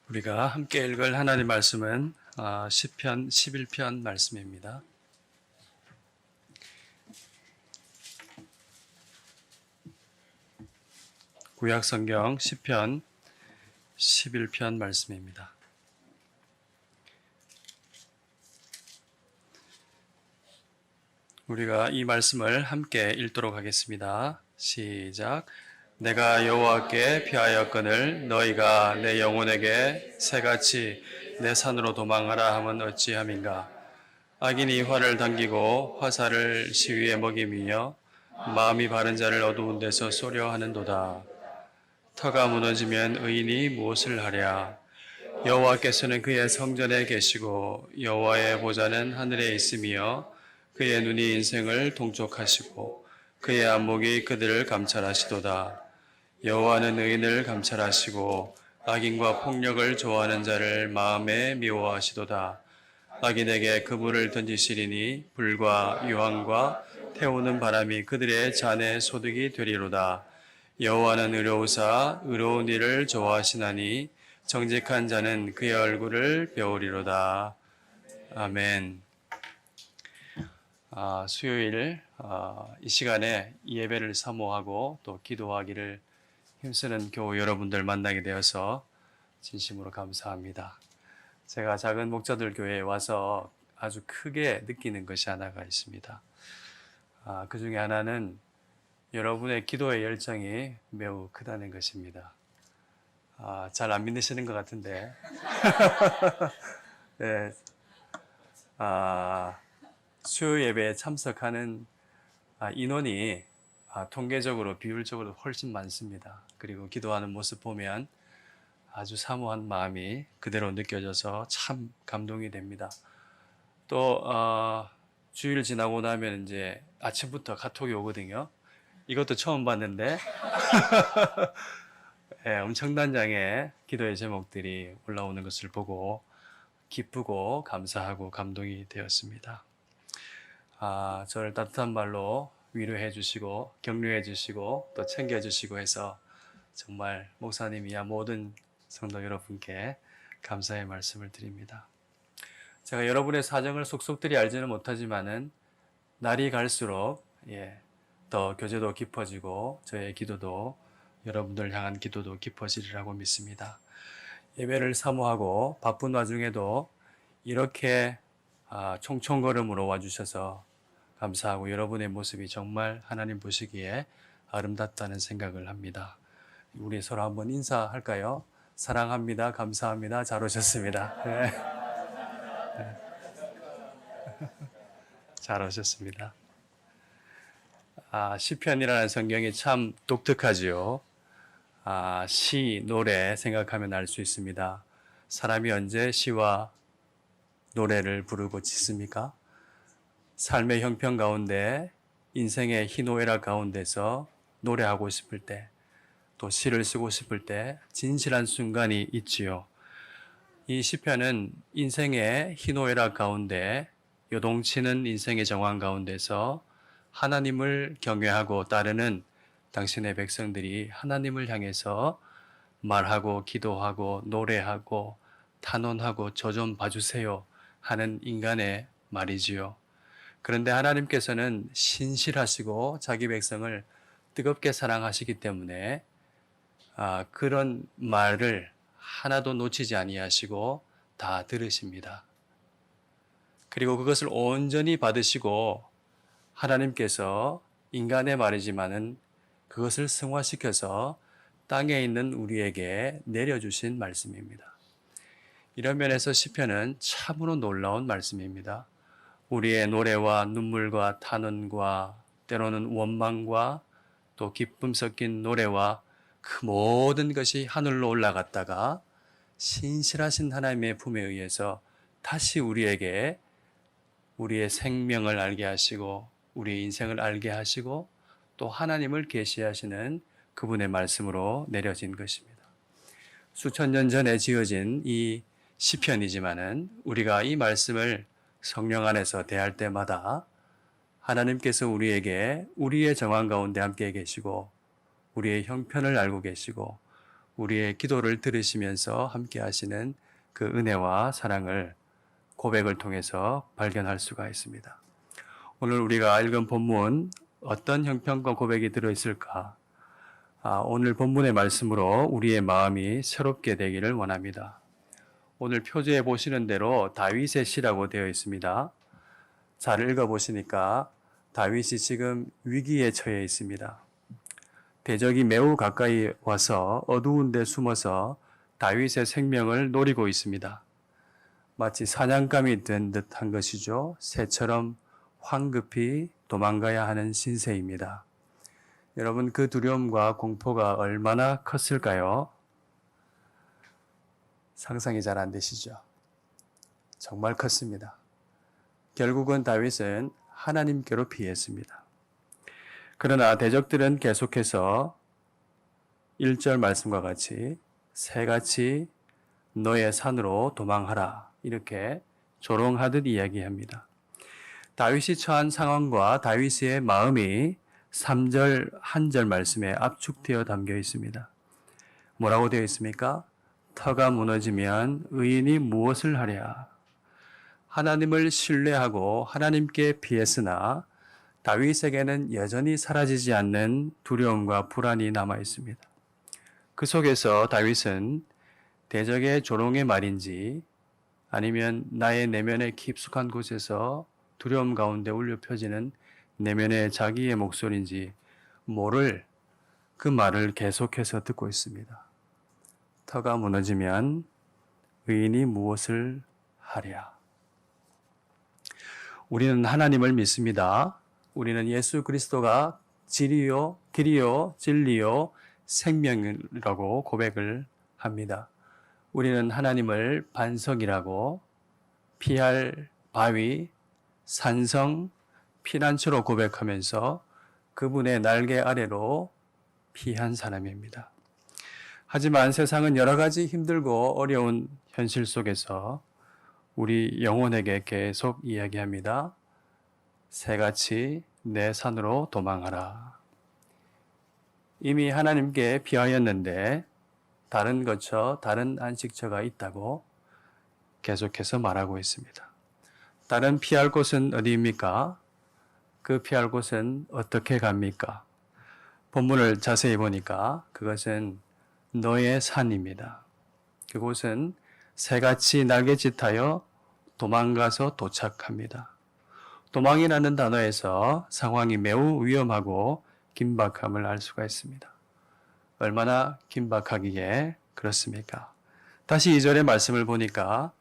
우리가 함께 읽을 하나님 말씀은 시편 11편 말씀입니다. 구약성경 시편 11편 말씀입니다. 우리가 이 말씀을 함께 읽도록 하겠습니다. 시작. 내가 여호와께 피하였거늘 너희가 내 영혼에게 새같이 내 산으로 도망하라 함은 어찌함인가. 악인이 활을 당기고 화살을 시위에 먹이며 마음이 바른 자를 어두운 데서 쏘려 하는도다. 터가 무너지면 의인이 무엇을 하랴. 여호와께서는 그의 성전에 계시고 여호와의 보좌는 하늘에 있으며 그의 눈이 인생을 동촉하시고 그의 안목이 그들을 감찰하시도다. 여호와는 의인을 감찰하시고 악인과 폭력을 좋아하는 자를 마음에 미워하시도다. 악인에게 그물을 던지시리니 불과 유황과 태우는 바람이 그들의 잔의 소득이 되리로다. 여호와는 의로우사 의로운 일을 좋아하시나니 정직한 자는 그의 얼굴을 배우리로다. 아멘. 수요일 이 시간에 예배를 사모하고 또 기도하기를 힘쓰는 교우 여러분들 만나게 되어서 진심으로 감사합니다. 제가 작은 목자들 교회에 와서 아주 크게 느끼는 것이 하나가 있습니다. 그 중에 하나는 여러분의 기도의 열정이 매우 크다는 것입니다. 잘 안 믿으시는 것 같은데 네. 수요 예배에 참석하는 인원이 통계적으로 비율적으로 훨씬 많습니다. 그리고 기도하는 모습 보면 아주 사모한 마음이 그대로 느껴져서 참 감동이 됩니다. 또 주일 지나고 나면 이제 아침부터 카톡이 오거든요. 이것도 처음 봤는데 네, 엄청난 장의 기도의 제목들이 올라오는 것을 보고 기쁘고 감사하고 감동이 되었습니다. 저를 따뜻한 말로 위로해 주시고 격려해 주시고 또 챙겨 주시고 해서 정말 목사님이야 모든 성도 여러분께 감사의 말씀을 드립니다. 제가 여러분의 사정을 속속들이 알지는 못하지만은 날이 갈수록 더 교제도 깊어지고 저의 기도도 여러분들 향한 기도도 깊어지리라고 믿습니다. 예배를 사모하고 바쁜 와중에도 이렇게 총총걸음으로 와주셔서 감사하고 여러분의 모습이 정말 하나님 보시기에 아름답다는 생각을 합니다. 우리 서로 한번 인사할까요? 사랑합니다. 감사합니다. 잘 오셨습니다. 네. 잘 오셨습니다. 시편이라는 성경이 참 독특하지요. 시, 노래 생각하면 알 수 있습니다. 사람이 언제 시와 노래를 부르고 짓습니까? 삶의 형편 가운데 인생의 희노애락 가운데서 노래하고 싶을 때 또 시를 쓰고 싶을 때 진실한 순간이 있지요. 이 시편은 인생의 희노애락 가운데 요동치는 인생의 정황 가운데서 하나님을 경외하고 따르는 당신의 백성들이 하나님을 향해서 말하고 기도하고 노래하고 탄원하고 저 좀 봐주세요 하는 인간의 말이지요. 그런데 하나님께서는 신실하시고 자기 백성을 뜨겁게 사랑하시기 때문에 그런 말을 하나도 놓치지 아니하시고 다 들으십니다. 그리고 그것을 온전히 받으시고 하나님께서 인간의 말이지만은 그것을 승화시켜서 땅에 있는 우리에게 내려주신 말씀입니다. 이런 면에서 시편은 참으로 놀라운 말씀입니다. 우리의 노래와 눈물과 탄원과 때로는 원망과 또 기쁨 섞인 노래와 그 모든 것이 하늘로 올라갔다가 신실하신 하나님의 품에 의해서 다시 우리에게 우리의 생명을 알게 하시고 우리의 인생을 알게 하시고 또 하나님을 계시하시는 그분의 말씀으로 내려진 것입니다. 수천 년 전에 지어진 이 시편이지만은 우리가 이 말씀을 성령 안에서 대할 때마다 하나님께서 우리에게 우리의 정황 가운데 함께 계시고 우리의 형편을 알고 계시고 우리의 기도를 들으시면서 함께 하시는 그 은혜와 사랑을 고백을 통해서 발견할 수가 있습니다. 오늘 우리가 읽은 본문 어떤 형편과 고백이 들어있을까? 오늘 본문의 말씀으로 우리의 마음이 새롭게 되기를 원합니다. 오늘 표지에 보시는 대로 다윗의 시라고 되어 있습니다. 잘 읽어보시니까 다윗이 지금 위기에 처해 있습니다. 대적이 매우 가까이 와서 어두운 데 숨어서 다윗의 생명을 노리고 있습니다. 마치 사냥감이 된 듯한 것이죠. 새처럼 황급히 도망가야 하는 신세입니다. 여러분, 그 두려움과 공포가 얼마나 컸을까요? 상상이 잘 안 되시죠? 정말 컸습니다. 결국은 다윗은 하나님께로 피했습니다. 그러나 대적들은 계속해서 1절 말씀과 같이 새같이 너의 산으로 도망하라 이렇게 조롱하듯 이야기합니다. 다윗이 처한 상황과 다윗의 마음이 3절 한 절 말씀에 압축되어 담겨 있습니다. 뭐라고 되어 있습니까? 터가 무너지면 의인이 무엇을 하랴? 하나님을 신뢰하고 하나님께 피했으나 다윗에게는 여전히 사라지지 않는 두려움과 불안이 남아 있습니다. 그 속에서 다윗은 대적의 조롱의 말인지 아니면 나의 내면의 깊숙한 곳에서 두려움 가운데 울려 펴지는 내면의 자기의 목소리인지 모를 그 말을 계속해서 듣고 있습니다. 터가 무너지면 의인이 무엇을 하랴? 우리는 하나님을 믿습니다. 우리는 예수 그리스도가 길이요, 진리요, 생명이라고 고백을 합니다. 우리는 하나님을 반석이라고 피할 바위, 산성, 피난처로 고백하면서 그분의 날개 아래로 피한 사람입니다. 하지만 세상은 여러 가지 힘들고 어려운 현실 속에서 우리 영혼에게 계속 이야기합니다. 새같이 내 산으로 도망하라. 이미 하나님께 피하였는데 다른 거처, 다른 안식처가 있다고 계속해서 말하고 있습니다. 다른 피할 곳은 어디입니까? 그 피할 곳은 어떻게 갑니까? 본문을 자세히 보니까 그것은 너의 산입니다. 그곳은 새같이 날개짓하여 도망가서 도착합니다. 도망이라는 단어에서 상황이 매우 위험하고 긴박함을 알 수가 있습니다. 얼마나 긴박하기에 그렇습니까? 다시 2절의 말씀을 보니까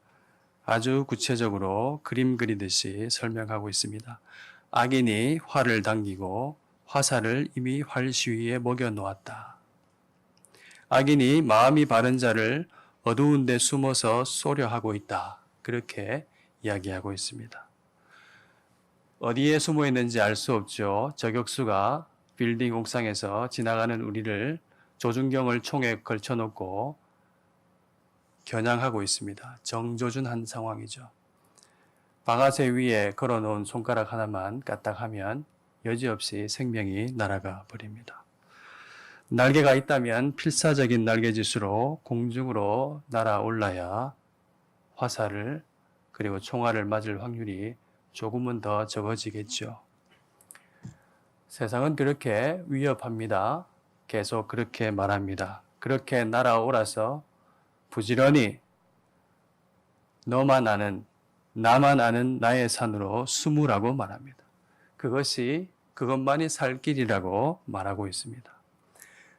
아주 구체적으로 그림 그리듯이 설명하고 있습니다. 악인이 활을 당기고 화살을 이미 활시위에 먹여 놓았다. 악인이 마음이 바른 자를 어두운 데 숨어서 쏘려 하고 있다. 그렇게 이야기하고 있습니다. 어디에 숨어 있는지 알 수 없죠. 저격수가 빌딩 옥상에서 지나가는 우리를 조준경을 총에 걸쳐놓고 겨냥하고 있습니다. 정조준한 상황이죠. 방아쇠 위에 걸어놓은 손가락 하나만 까딱하면 여지없이 생명이 날아가 버립니다. 날개가 있다면 필사적인 날개짓으로 공중으로 날아올라야 화살을 그리고 총알을 맞을 확률이 조금은 더 적어지겠죠. 세상은 그렇게 위협합니다. 계속 그렇게 말합니다. 그렇게 날아오라서 부지런히 너만 아는, 나만 아는 나의 산으로 숨으라고 말합니다. 그것만이 살 길이라고 말하고 있습니다.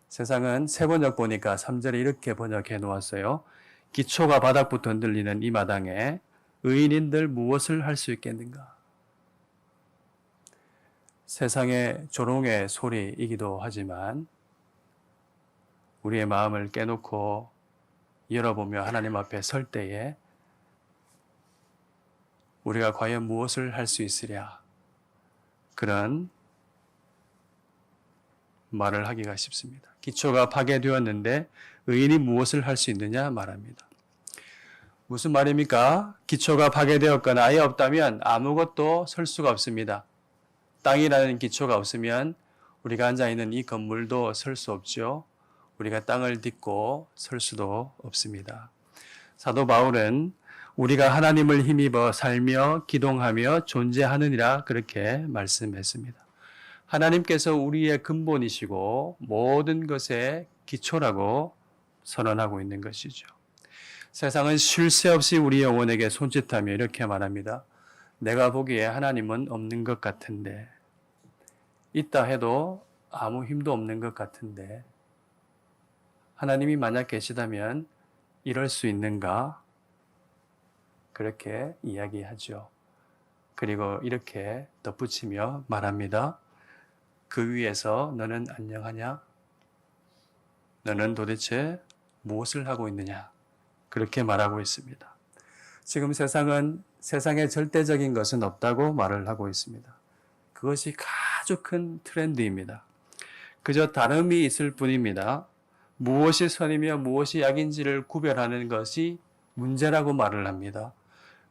세상은 새 번역 보니까 3절에 이렇게 번역해 놓았어요. 기초가 바닥부터 흔들리는 이 마당에 의인인들 무엇을 할 수 있겠는가? 세상의 조롱의 소리이기도 하지만 우리의 마음을 깨놓고 열어보며 하나님 앞에 설 때에 우리가 과연 무엇을 할 수 있으랴? 그런 말을 하기가 쉽습니다. 기초가 파괴되었는데 의인이 무엇을 할 수 있느냐 말합니다. 무슨 말입니까? 기초가 파괴되었거나 아예 없다면 아무것도 설 수가 없습니다. 땅이라는 기초가 없으면 우리가 앉아있는 이 건물도 설 수 없죠. 우리가 땅을 딛고 설 수도 없습니다. 사도 바울은 우리가 하나님을 힘입어 살며 기동하며 존재하느니라 그렇게 말씀했습니다. 하나님께서 우리의 근본이시고 모든 것의 기초라고 선언하고 있는 것이죠. 세상은 쉴 새 없이 우리 영혼에게 손짓하며 이렇게 말합니다. 내가 보기에 하나님은 없는 것 같은데, 있다 해도 아무 힘도 없는 것 같은데, 하나님이 만약 계시다면 이럴 수 있는가? 그렇게 이야기하죠. 그리고 이렇게 덧붙이며 말합니다. 그 위에서 너는 안녕하냐? 너는 도대체 무엇을 하고 있느냐? 그렇게 말하고 있습니다. 지금 세상은 세상에 절대적인 것은 없다고 말을 하고 있습니다. 그것이 아주 큰 트렌드입니다. 그저 다름이 있을 뿐입니다. 무엇이 선이며 무엇이 악인지를 구별하는 것이 문제라고 말을 합니다.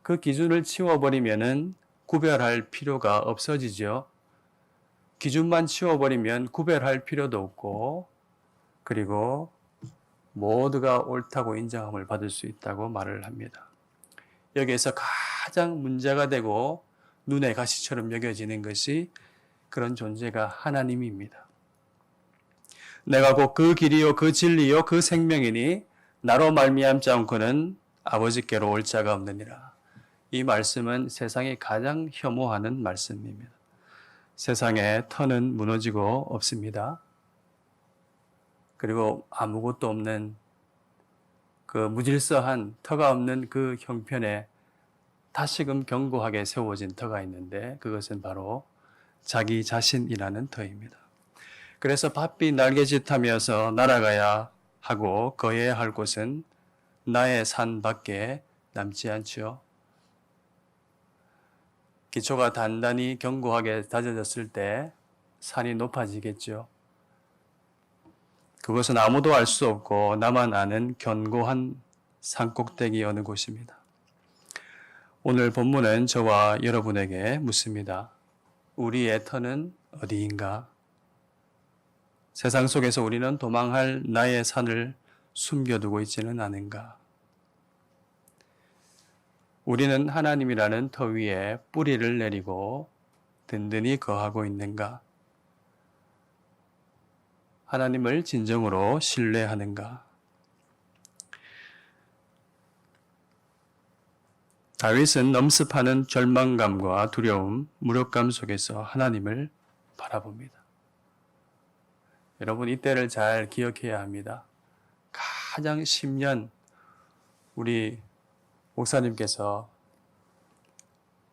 그 기준을 치워버리면은 구별할 필요가 없어지죠. 기준만 치워버리면 구별할 필요도 없고, 그리고 모두가 옳다고 인정함을 받을 수 있다고 말을 합니다. 여기에서 가장 문제가 되고 눈의 가시처럼 여겨지는 것이 그런 존재가 하나님입니다. 내가 곧 그 길이요 그 진리요 그 생명이니 나로 말미암지 않고는 아버지께로 올 자가 없느니라. 이 말씀은 세상이 가장 혐오하는 말씀입니다. 세상에 터는 무너지고 없습니다. 그리고 아무것도 없는 그 무질서한 터가 없는 그 형편에 다시금 견고하게 세워진 터가 있는데 그것은 바로 자기 자신이라는 터입니다. 그래서 바삐 날개짓하면서 날아가야 하고 거해야 할 곳은 나의 산 밖에 남지 않지요. 기초가 단단히 견고하게 다져졌을 때 산이 높아지겠죠. 그것은 아무도 알 수 없고 나만 아는 견고한 산꼭대기 어느 곳입니다. 오늘 본문은 저와 여러분에게 묻습니다. 우리의 터는 어디인가? 세상 속에서 우리는 도망할 나의 산을 숨겨두고 있지는 않은가? 우리는 하나님이라는 터 위에 뿌리를 내리고 든든히 거하고 있는가? 하나님을 진정으로 신뢰하는가? 다윗은 넘습하는 절망감과 두려움, 무력감 속에서 하나님을 바라봅니다. 여러분, 이때를 잘 기억해야 합니다. 가장 10년 우리 목사님께서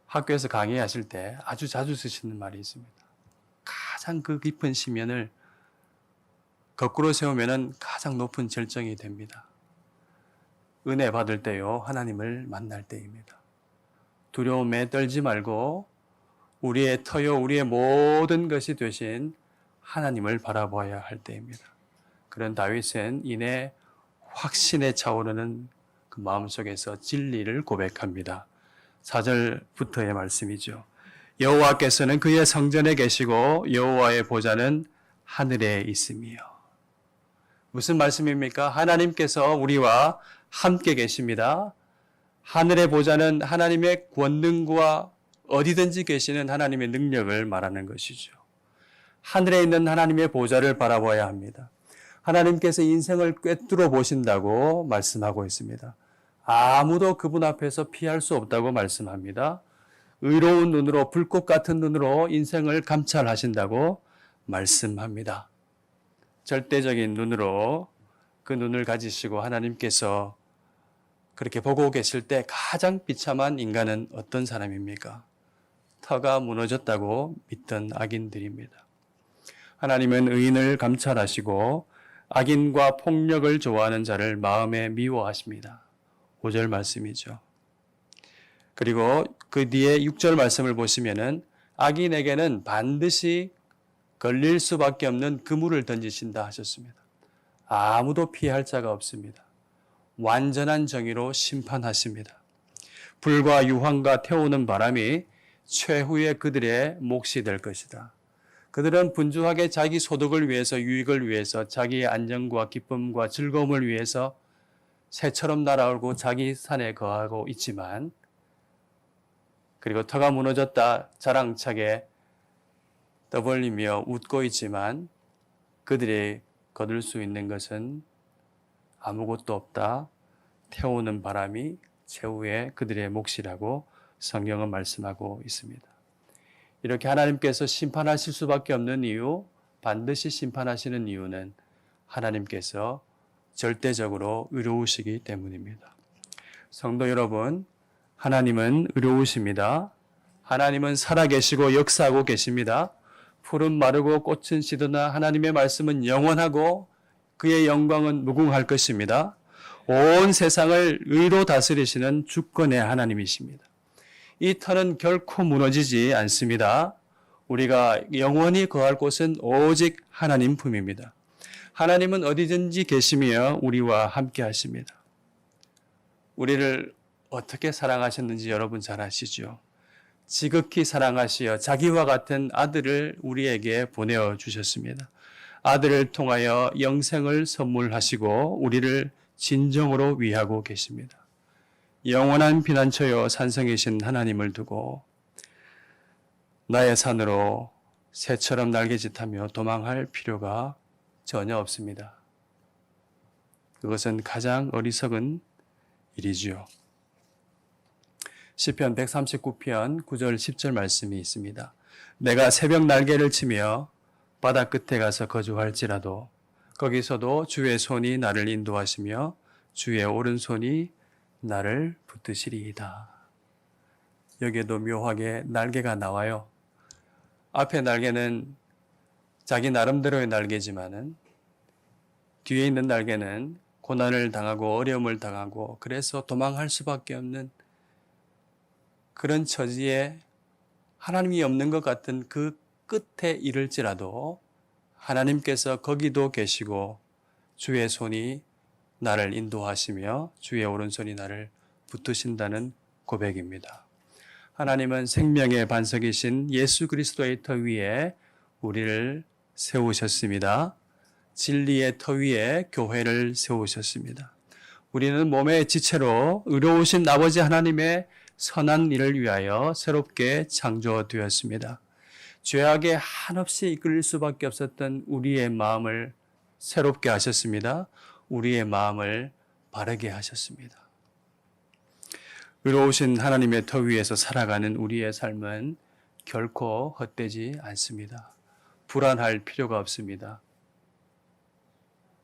학교에서 강의하실 때 아주 자주 쓰시는 말이 있습니다. 가장 그 깊은 심연을 거꾸로 세우면 가장 높은 절정이 됩니다. 은혜 받을 때요, 하나님을 만날 때입니다. 두려움에 떨지 말고 우리의 터요, 우리의 모든 것이 되신 하나님을 바라보아야 할 때입니다. 그런 다윗은 이내 확신에 차오르는 그 마음속에서 진리를 고백합니다. 4절부터의 말씀이죠. 여호와께서는 그의 성전에 계시고 여호와의 보좌는 하늘에 있으며. 무슨 말씀입니까? 하나님께서 우리와 함께 계십니다. 하늘의 보좌는 하나님의 권능과 어디든지 계시는 하나님의 능력을 말하는 것이죠. 하늘에 있는 하나님의 보좌를 바라봐야 합니다. 하나님께서 인생을 꿰뚫어 보신다고 말씀하고 있습니다. 아무도 그분 앞에서 피할 수 없다고 말씀합니다. 의로운 눈으로, 불꽃 같은 눈으로 인생을 감찰하신다고 말씀합니다. 절대적인 눈으로 그 눈을 가지시고 하나님께서 그렇게 보고 계실 때 가장 비참한 인간은 어떤 사람입니까? 터가 무너졌다고 믿던 악인들입니다. 하나님은 의인을 감찰하시고 악인과 폭력을 좋아하는 자를 마음에 미워하십니다. 5절 말씀이죠. 그리고 그 뒤에 6절 말씀을 보시면은 악인에게는 반드시 걸릴 수밖에 없는 그물을 던지신다 하셨습니다. 아무도 피할 자가 없습니다. 완전한 정의로 심판하십니다. 불과 유황과 태우는 바람이 최후의 그들의 몫이 될 것이다. 그들은 분주하게 자기 소득을 위해서, 유익을 위해서, 자기의 안정과 기쁨과 즐거움을 위해서 새처럼 날아오고 자기 산에 거하고 있지만, 그리고 터가 무너졌다 자랑차게 떠벌리며 웃고 있지만, 그들이 거둘 수 있는 것은 아무것도 없다. 태우는 바람이 최후의 그들의 몫이라고 성경은 말씀하고 있습니다. 이렇게 하나님께서 심판하실 수밖에 없는 이유, 반드시 심판하시는 이유는 하나님께서 절대적으로 의로우시기 때문입니다. 성도 여러분, 하나님은 의로우십니다. 하나님은 살아계시고 역사하고 계십니다. 풀은 마르고 꽃은 시드나 하나님의 말씀은 영원하고 그의 영광은 무궁할 것입니다. 온 세상을 의로 다스리시는 주권의 하나님이십니다. 이 터는 결코 무너지지 않습니다. 우리가 영원히 거할 곳은 오직 하나님 품입니다. 하나님은 어디든지 계시며 우리와 함께 하십니다. 우리를 어떻게 사랑하셨는지 여러분 잘 아시죠? 지극히 사랑하시어 자기와 같은 아들을 우리에게 보내어 주셨습니다. 아들을 통하여 영생을 선물하시고 우리를 진정으로 위하고 계십니다. 영원한 피난처여 산성이신 하나님을 두고 나의 산으로 새처럼 날개짓하며 도망할 필요가 전혀 없습니다. 그것은 가장 어리석은 일이지요. 시편 139편 9절 10절 말씀이 있습니다. 내가 새벽 날개를 치며 바다 끝에 가서 거주할지라도 거기서도 주의 손이 나를 인도하시며 주의 오른손이 나를 붙드시리이다. 여기에도 묘하게 날개가 나와요. 앞에 날개는 자기 나름대로의 날개지만은 뒤에 있는 날개는 고난을 당하고 어려움을 당하고 그래서 도망할 수밖에 없는 그런 처지에 하나님이 없는 것 같은 그 끝에 이를지라도 하나님께서 거기도 계시고 주의 손이 나를 인도하시며 주의 오른손이 나를 붙드신다는 고백입니다. 하나님은 생명의 반석이신 예수 그리스도의 터 위에 우리를 세우셨습니다. 진리의 터 위에 교회를 세우셨습니다. 우리는 몸의 지체로 의로우신 아버지 하나님의 선한 일을 위하여 새롭게 창조되었습니다. 죄악에 한없이 이끌릴 수밖에 없었던 우리의 마음을 새롭게 하셨습니다. 우리의 마음을 바르게 하셨습니다. 의로우신 하나님의 터 위에서 살아가는 우리의 삶은 결코 헛되지 않습니다. 불안할 필요가 없습니다.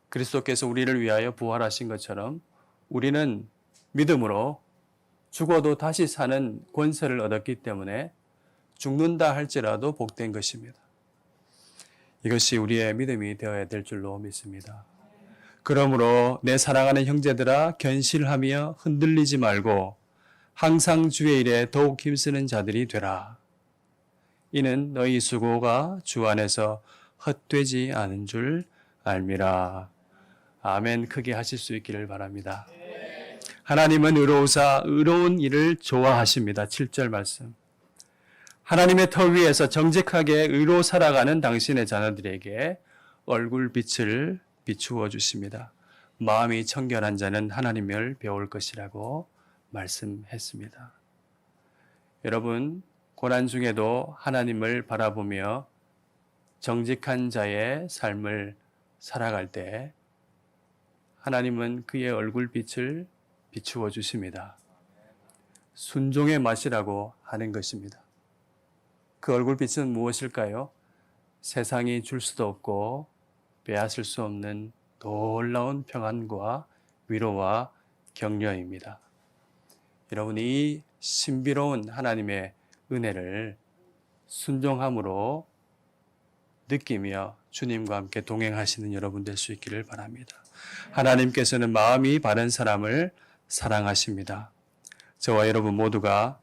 그리스도께서 우리를 위하여 부활하신 것처럼 우리는 믿음으로 죽어도 다시 사는 권세를 얻었기 때문에 죽는다 할지라도 복된 것입니다. 이것이 우리의 믿음이 되어야 될 줄로 믿습니다. 그러므로 내 사랑하는 형제들아 견실하며 흔들리지 말고 항상 주의 일에 더욱 힘쓰는 자들이 되라. 이는 너희 수고가 주 안에서 헛되지 않은 줄 알미라. 아멘. 크게 하실 수 있기를 바랍니다. 하나님은 의로우사 의로운 일을 좋아하십니다. 7절 말씀. 하나님의 터 위에서 정직하게 의로 살아가는 당신의 자녀들에게 얼굴빛을 비추어 주십니다. 마음이 청결한 자는 하나님을 배울 것이라고 말씀했습니다. 여러분, 고난 중에도 하나님을 바라보며 정직한 자의 삶을 살아갈 때 하나님은 그의 얼굴빛을 비추어 주십니다. 순종의 맛이라고 하는 것입니다. 그 얼굴빛은 무엇일까요? 세상이 줄 수도 없고 빼앗을 수 없는 놀라운 평안과 위로와 격려입니다. 여러분이 이 신비로운 하나님의 은혜를 순종함으로 느끼며 주님과 함께 동행하시는 여러분 될 수 있기를 바랍니다. 하나님께서는 마음이 바른 사람을 사랑하십니다. 저와 여러분 모두가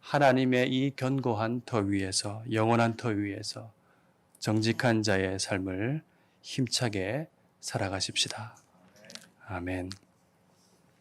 하나님의 이 견고한 터 위에서, 영원한 터 위에서 정직한 자의 삶을 힘차게 살아가십시다. 아멘.